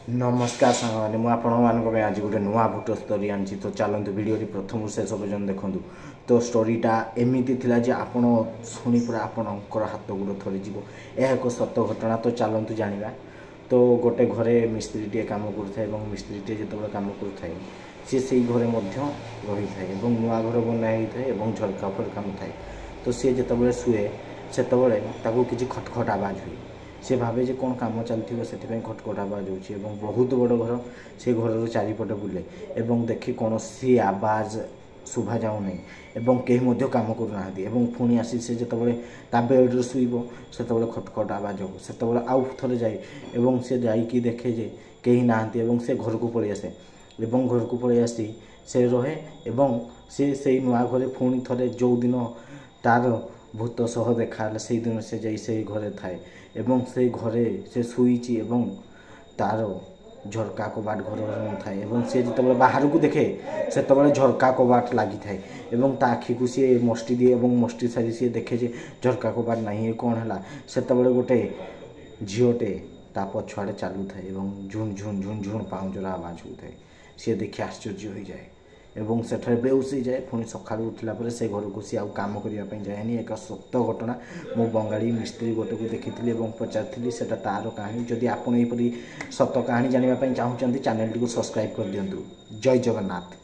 नमस्कार सांग मुझे आज गोटे नुआ भूत स्टोरी आनी तो चलते भिडियो प्रथम शेष पर्यटन देखूँ। तो स्टोरीटा एमती थी जे आपण शुणी पूरा आपणकर हाथ गोड़ थरीज यह एक सत घटना। तो चलतु जाना। तो गोटे घरे मिस्त्रीटे कम कर मिस्त्रीटे जो कम कर सी से घरे रही थाए नुआ घर बनाई थाए झरका फरका थाए। तो सी जो शुए से किसी खटखट आवाज हुए से भावे जे कौन काम चलती से खटखट आवाज हो बहुत बड़ घर से घर चारिपटे बुले एवं देखी कौन सी आवाज शुभा जाऊ नहीं कहीं कम करना पुणी आसी से जो बेड्रे शुब से खटखट आवाज हो से आउ थे जाए से जाकि देखे जे कहीं ना से घर को पलि आसे घर को पलि आसी से रहे से नुआ घरे पुणी थे जो दिन तार भूत सह देखा से दिन से जाई घरे थाए से घरे से शुईची तार झरका कबाट घर थाए से जो बाहर को देखे से झरका कबाट लगी थाए आखि को सी मस्टी दिए मस्टी सारी सी देखे जे झरका कबाट नहीं कौन है से गोटे झीटे ता पछुआड़े चलू थाए झुन झुन झुन झुन पाउजर आवाज होता सी देखी आश्चर्य हो जाए सेठारे बेउस जाए पुणी सका उठला से घर को सी आम करने जाएनि। एक सत्य घटना मु बंगाली मिस्त्री गोटे को देखी पचारि से तार कहानी। जदि आपड़ यहपरी सत कहानी जानवाई चाहते चैनल टी सब्सक्राइब कर दिंतु। जय जगन्नाथ।